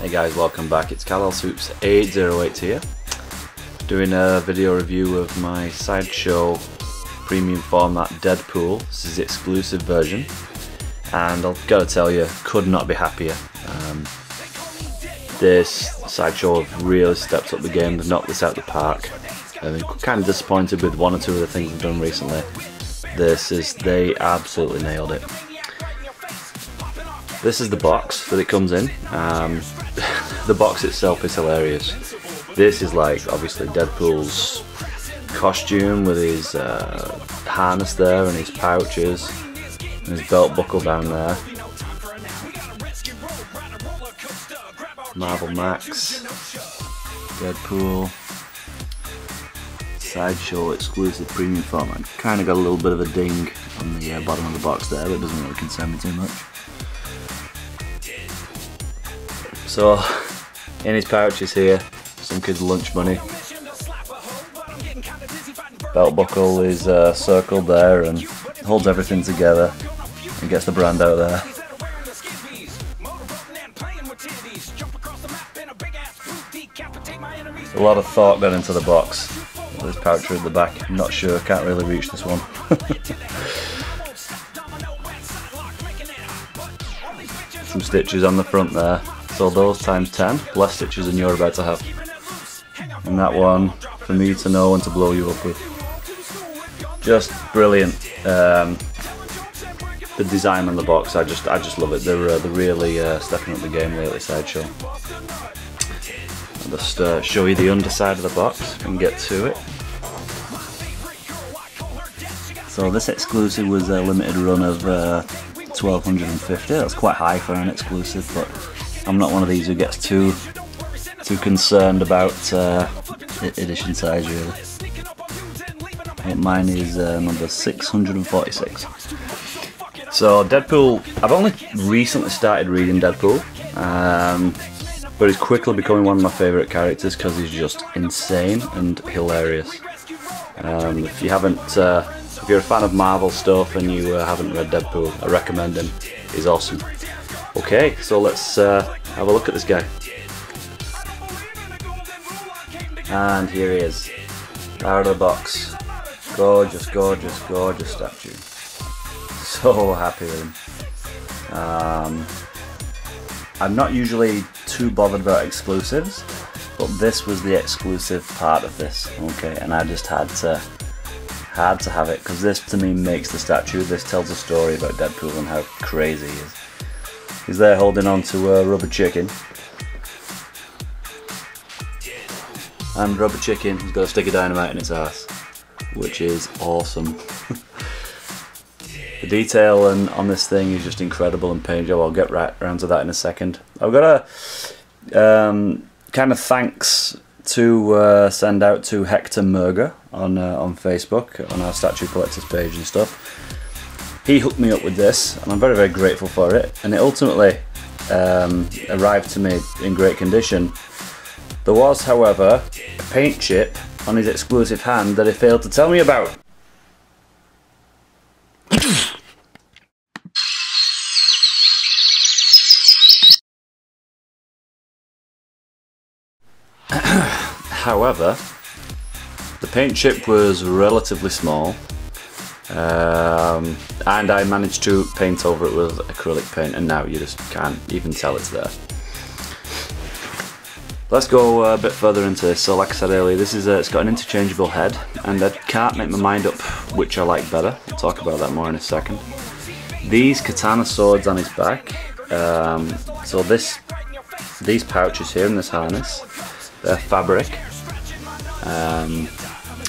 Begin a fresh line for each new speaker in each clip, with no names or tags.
Hey guys, welcome back. It's KalelSoups808 here, doing a video review of my Sideshow premium format Deadpool. This is the exclusive version, and I've got to tell you, could not be happier. This Sideshow have really stepped up the game. They've knocked this out the park. I've been kind of disappointed with one or two of the things they've done recently. They absolutely nailed it. This is the box that it comes in. The box itself is hilarious. This is like obviously Deadpool's costume with his harness there and his pouches and his belt buckle down there. Marvel Max, Deadpool, Sideshow exclusive premium format. Kind of got a little bit of a ding on the bottom of the box there, but it doesn't really concern me too much. So, in his pouches here, some kid's lunch money. Belt buckle is circled there and holds everything together and gets the brand out there. A lot of thought got into the box. There's pouch at the back. I'm not sure, can't really reach this one. Some stitches on the front there. So those times 10, less stitches than you're about to have. And that one, for me to know and to blow you up with. Just brilliant. The design on the box, I just love it. They're really stepping up the game lately, Sideshow. I'll just show you the underside of the box and get to it. So this exclusive was a limited run of 1250. That's quite high for an exclusive, but I'm not one of these who gets too concerned about edition size really. Mine is number 646. So Deadpool, I've only recently started reading Deadpool, but he's quickly becoming one of my favourite characters because he's just insane and hilarious. If you're a fan of Marvel stuff and you haven't read Deadpool, I recommend him. He's awesome. Okay, so let's have a look at this guy. And here he is, out of the box. Gorgeous, gorgeous, gorgeous statue. So happy with him. I'm not usually too bothered about exclusives, but this was the exclusive part of this, okay, and I just had to have it, because this to me makes the statue. This tells a story about Deadpool and how crazy he is. He's there holding on to a rubber chicken, and rubber chicken has got a stick of dynamite in its ass, which is awesome. The detail on this thing is just incredible and paint job. I'll get right around to that in a second. I've got a kind of thanks to send out to Hector Merger on Facebook, on our statue collectors page and stuff. He hooked me up with this, and I'm very, very grateful for it. And it ultimately arrived to me in great condition. There was, however, a paint chip on his exclusive hand that he failed to tell me about. However, the paint chip was relatively small, and I managed to paint over it with acrylic paint, and now you just can't even tell it's there. Let's go a bit further into this. So like I said earlier, this is it's got an interchangeable head, and I can't make my mind up which I like better. I'll talk about that more in a second. These katana swords on his back, so these pouches here in this harness, they're fabric,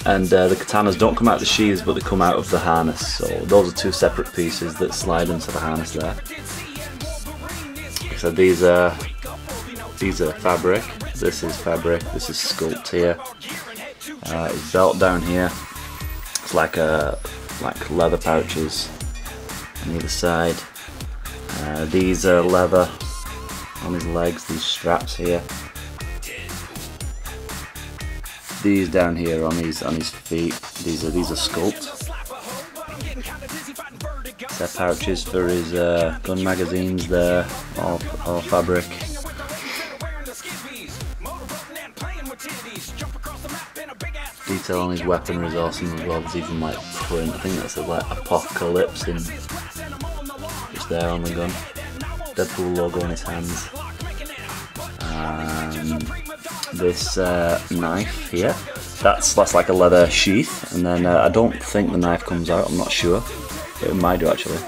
and the katanas don't come out of the sheaths, but they come out of the harness. So those are two separate pieces that slide into the harness there. So these are fabric. This is fabric. This is sculpt here. His belt down here. It's like leather pouches on either side. These are leather on his legs. These straps here. These down here on his feet. These are sculpt. They're pouches for his gun magazines there, all fabric. detail on his weaponry is awesome as well. There's even like print, I think that's like Apocalypse in just there on the gun. Deadpool logo on his hands. This knife here, that's like a leather sheath, and then I don't think the knife comes out, I'm not sure. It might do actually,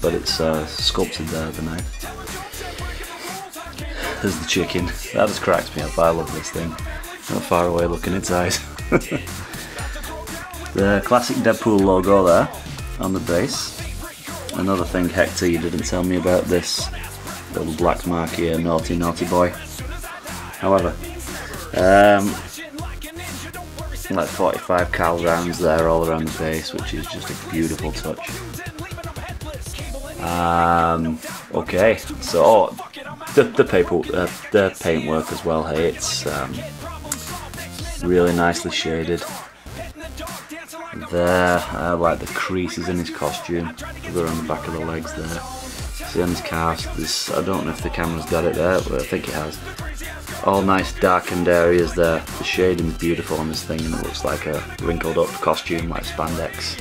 but it's sculpted there, the knife. There's the chicken. That just cracks me up. I love this thing. Not far away, look in its eyes. The classic Deadpool logo there on the base. Another thing, Hector, you didn't tell me about this little black mark here, naughty boy. However, like 45 cal rounds there all around the base, which is just a beautiful touch. Okay, so the paintwork as well. Hey, it's really nicely shaded. There, I like the creases in his costume. Go around the back of the legs there. See on his calves. I don't know if the camera's got it there, but I think it has. All nice darkened areas there. The shading's beautiful on this thing, and it looks like a wrinkled up costume, like spandex.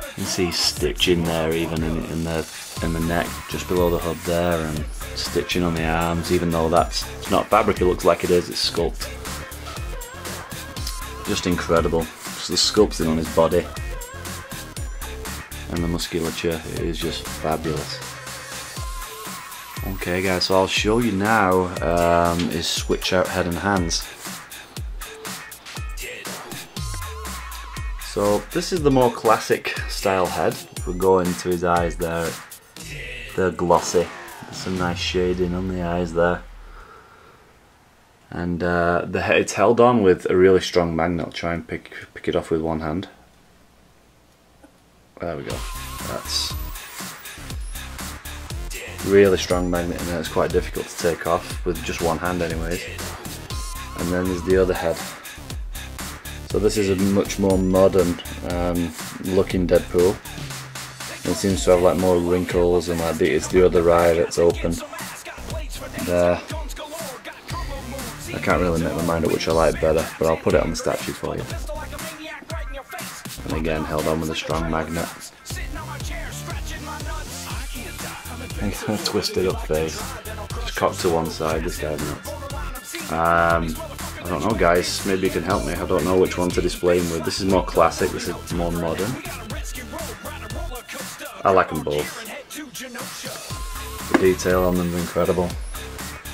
You can see stitching there, even in the neck, just below the hood there, and stitching on the arms. Even though it's not fabric, it looks like it is. It's sculpt. Just incredible. Just the sculpting on his body and the musculature is just fabulous. Okay guys, so I'll show you now his switch out head and hands. So this is the more classic style head. If we go into his eyes there, they're glossy. There's some nice shading on the eyes there. And it's held on with a really strong magnet. I'll try and pick it off with one hand. There we go. That's really strong magnet in there. It's quite difficult to take off with just one hand anyways. And then there's the other head. So this is a much more modern looking Deadpool. It seems to have like more wrinkles, and like it's the other eye that's open. There. I can't really make my mind up which I like better, but I'll put it on the statue for you. And again, held on with a strong magnet. And twisted up face. Just cocked to one side, this guy's nuts. I don't know guys, maybe you can help me. I don't know which one to display him with. This is more classic, this is more modern. I like them both. The detail on them is incredible.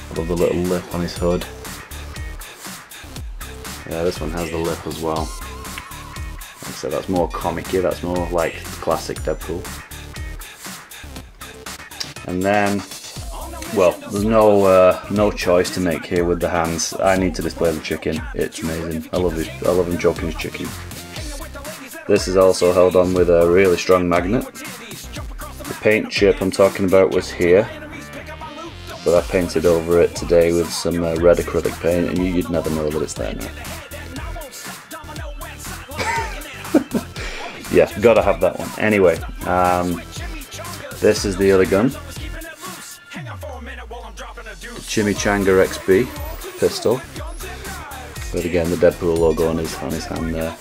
I love the little lip on his hood. Yeah, this one has the lip as well. Like I said, that's more comic-y, that's more like classic Deadpool. And then, well, there's no choice to make here with the hands. I need to display the chicken. It's amazing. I love him joking his chicken. This is also held on with a really strong magnet. The paint chip I'm talking about was here, but I painted over it today with some red acrylic paint, and you'd never know that it's there now. Yeah, gotta have that one. Anyway, this is the other gun. The Chimichanga XB pistol. But again, the Deadpool logo on his hand there.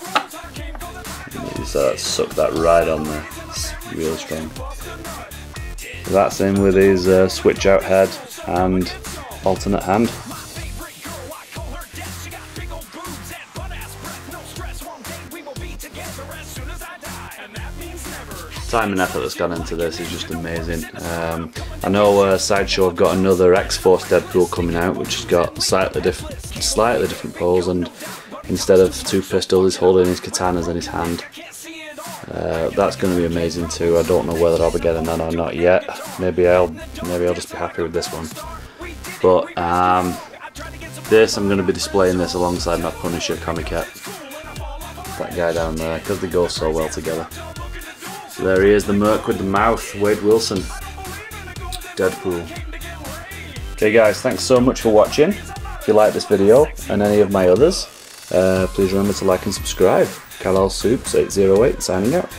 He's sucked that right on there. It's really strong. So that's him with his switch out head and alternate hand. Time and effort that's gone into this is just amazing. I know Sideshow have got another X-Force Deadpool coming out, which has got slightly different pose, and instead of two pistols, he's holding his katanas in his hand. That's going to be amazing too. I don't know whether I'll be getting that or not yet. Maybe I'll just be happy with this one. But this, I'm going to be displaying this alongside my Punisher comic hat. That guy down there, because they go so well together. So there he is, the Merc with the mouth, Wade Wilson, Deadpool. Okay guys, thanks so much for watching. If you like this video and any of my others, please remember to like and subscribe. Kal-El Soups 808 signing out.